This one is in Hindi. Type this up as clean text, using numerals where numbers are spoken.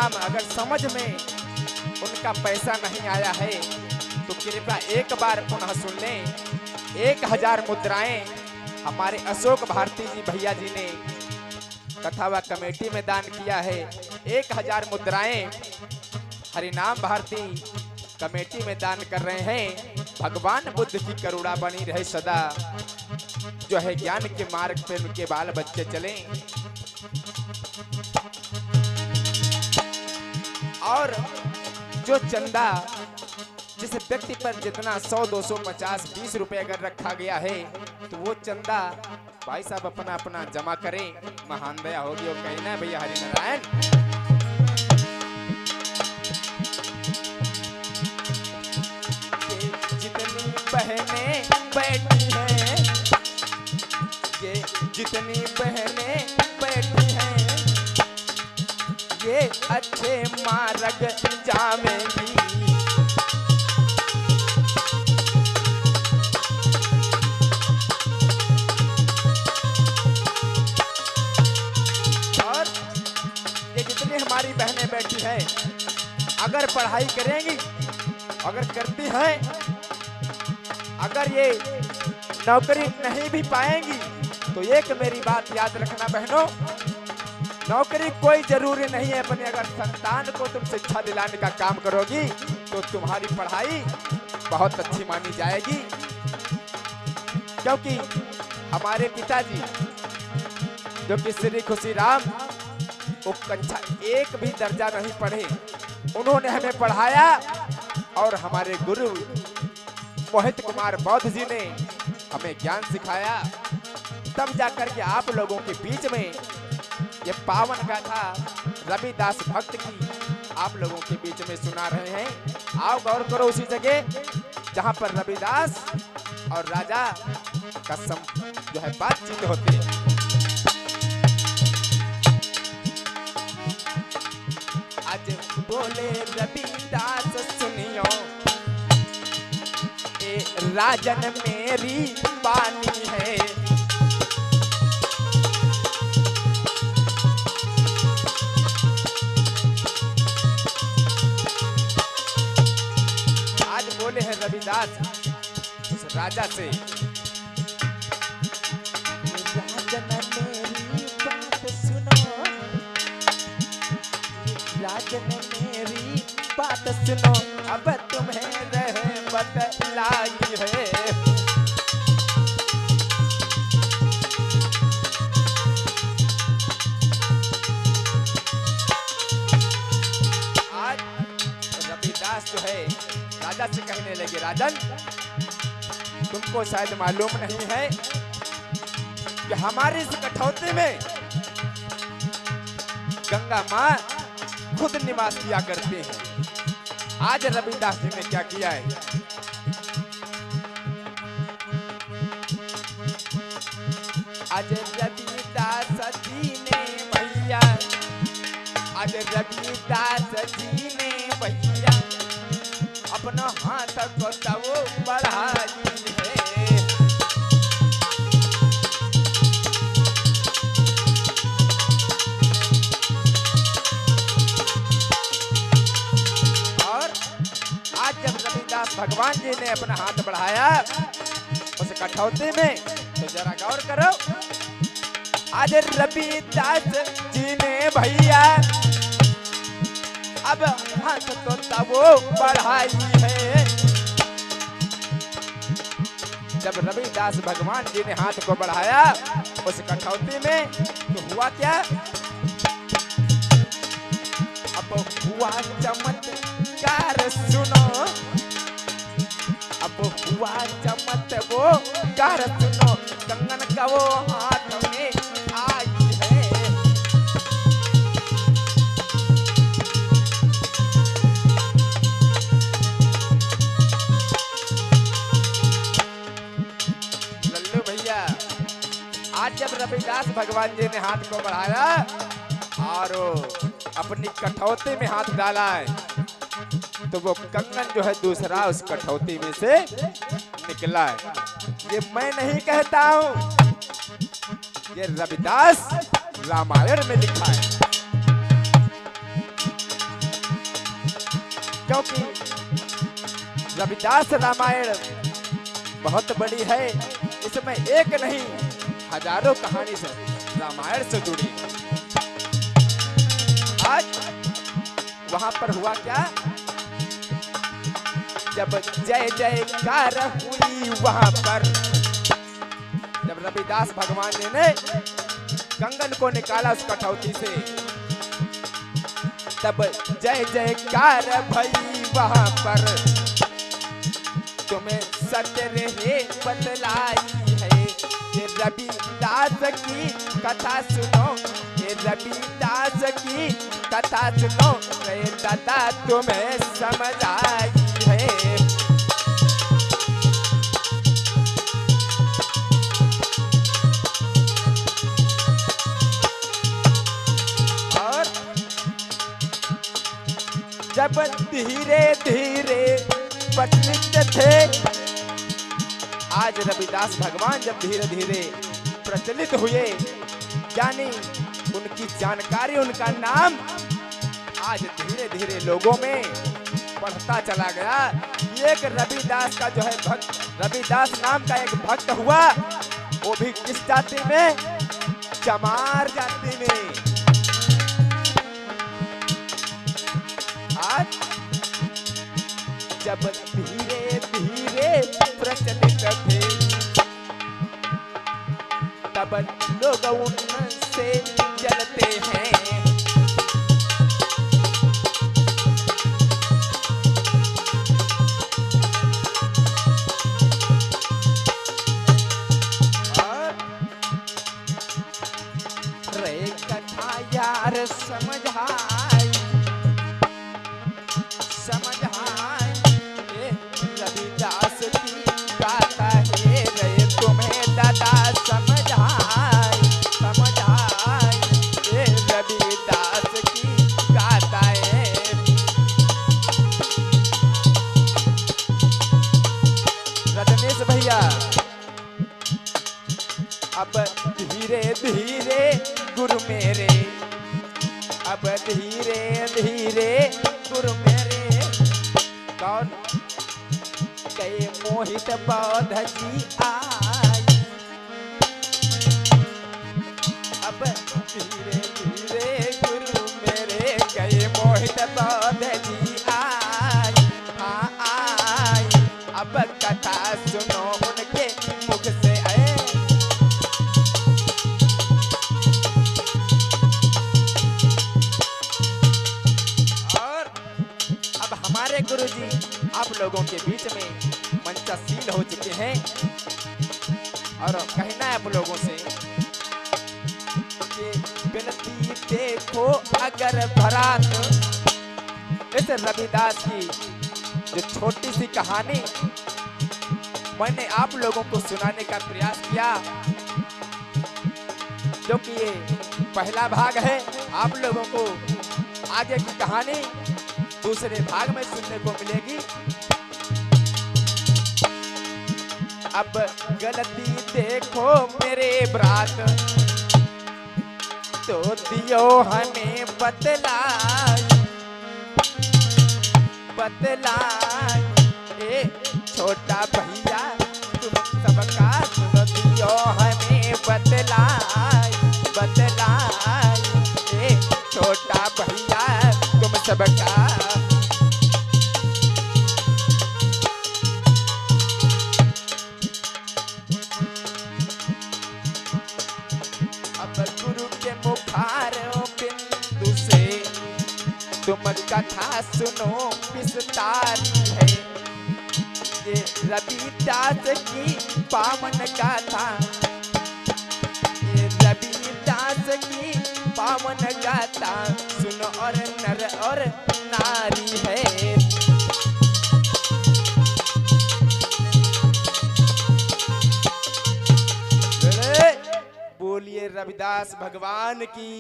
हरिनाम अगर समझ में उनका पैसा नहीं आया है तो कृपया एक बार पुनः सुन लें। 1000 मुद्राएं हमारे अशोक भारती जी भैया जी ने कथावा कमेटी में दान किया है। 1000 मुद्राएं हरिनाम भारती कमेटी में दान कर रहे हैं। भगवान बुद्ध की करुणा बनी रहे सदा, जो है ज्ञान के मार्ग पे उनके बाल बच्चे चलें। और जो चंदा जिस व्यक्ति पर जितना 100, 200, 50, 20 रुपए अगर रखा गया है तो वो चंदा भाई साहब अपना अपना जमा करें। महान दया होगी और कहीं ना भैया हरिनारायण। जितनी बहनें बैठी हैं, ये जितनी बहनें बैठी हैं, ये अच्छे मार्ग जावेंगी। और ये जितनी हमारी बहनें बैठी हैं अगर पढ़ाई करेंगी, अगर करती हैं, अगर ये नौकरी नहीं भी पाएंगी तो एक मेरी बात याद रखना बहनों, नौकरी कोई जरूरी नहीं है। अपने अगर संतान को तुम शिक्षा दिलाने का काम करोगी तो तुम्हारी पढ़ाई बहुत अच्छी मानी जाएगी। क्योंकि हमारे पिताजी जो कि श्री खुशीराम, वो कक्षा 1 भी दर्जा नहीं पढ़े, उन्होंने हमें पढ़ाया। और हमारे गुरु मोहित कुमार बौद्ध जी ने हमें ज्ञान सिखाया। तब जाकर के आप लोगों के बीच में ये पावन गाथा रविदास भक्त की आप लोगों के बीच में सुना रहे हैं। आओ गौर करो उसी जगह जहां पर रविदास और राजा का जो है बातचीत होती है। आज बोले रविदास सुनियो, ए राजन मेरी बानी है। आज बोले हैं रविदास उस राजा से, राजन मेरी बात सुनो, राजन मेरी बात सुनो, अब तुम्हें रहमत लाई है। आज रविदास जो है राजा से कहने लगे, राजन तुमको शायद मालूम नहीं है कि हमारे इस कठौती में गंगा माँ खुद निवास किया करते हैं। आज रविदास जी ने क्या किया है, आज रविदास जी ने भैया, आज रविदास जी ने भैया अपना हाथ को तवो बढ़ाई है। भगवान जी ने अपना हाथ बढ़ाया उस कठौती में, तो जरा गौर करो। आज रविदास जी ने भैया अब हाथ तो तवो बढ़ाई है। जब रविदास भगवान जी ने हाथ को बढ़ाया उस कठौती में तो हुआ क्या, अब हुआ चमत्कार सुनो, अब हुआ चमत वो कार सुनो, कंगन का वो हाथ में आई है। लल्लू भैया आज जब रविदास भगवान जी ने हाथ को बढ़ाया और अपनी कठौती में हाथ डाला है तो वो कंगन जो है दूसरा उस कठौती में से निकला है। ये मैं नहीं कहता हूं, ये रविदास रामायण में लिखा है। क्योंकि रविदास रामायण बहुत बड़ी है, इसमें एक नहीं हजारों कहानी से रामायण से जुड़ी। आज वहां पर हुआ क्या, जब जय जयकार हुई वहां पर, जब रविदास भगवान ने कंगन को निकाला उस कठौती से, तब जय जयकार भई वहां पर। तुम्हें सत्य रहे बतलाई है, ये रविदास की कथा सुनो, ये रविदास की कथा सुनो, रे दादा तुम्हें समझ आई है। और जब धीरे धीरे प्रचलित थे, आज रविदास भगवान जब धीरे धीरे प्रचलित हुए, यानी उनकी जानकारी, उनका नाम आज धीरे धीरे लोगों में बढ़ता चला गया। एक रविदास का जो है भक्त, रविदास नाम का एक भक्त हुआ, वो भी किस जाति में, चमार जाति में। आज जब धीरे धीरे प्रचलित थे, तब लोग उनसे जलते हैं। और रे कथा यार समझाई, समझाई रविदास की गाथा है, रे तुम्हें दादा समझाई, समझाई ये रविदास की गाथा है। रजनीश भैया, अब धीरे धीरे गुरु मेरे, अब धीरे धीरे गुरु मेरे, कौन कई मोहित बौद्ध जी आई, अब धीरे धीरे गुरु मेरे, कई मोहित बौद्ध जी आई, हाँ आई, अब कथा सुनो उनके मुख से आए। और अब हमारे गुरुजी आप लोगों के बीच में मंचशील हो चुके हैं, और कहना है आप लोगों से कि विनती देखो अगर भरात, इस रविदास की जो छोटी सी कहानी मैंने आप लोगों को सुनाने का प्रयास किया, जो कि ये पहला भाग है। आप लोगों को आगे की कहानी दूसरे भाग में सुनने को मिलेगी। अब गलती देखो मेरे ब्रात, तो दियो हमें बतलाई, बतलाई ए छोटा भैया तुम सबका सुनो, दियो हमें बतलाई, बतलाई ए छोटा भैया तुम सबका। अब गुरु के मुखार बिंदु से तुम कथा सुनो विस्तारी है, ये रविदास की पावन गाथा, ये रविदास की पावन गाथा सुनो और नर और नारी है। बोलिए रविदास भगवान की।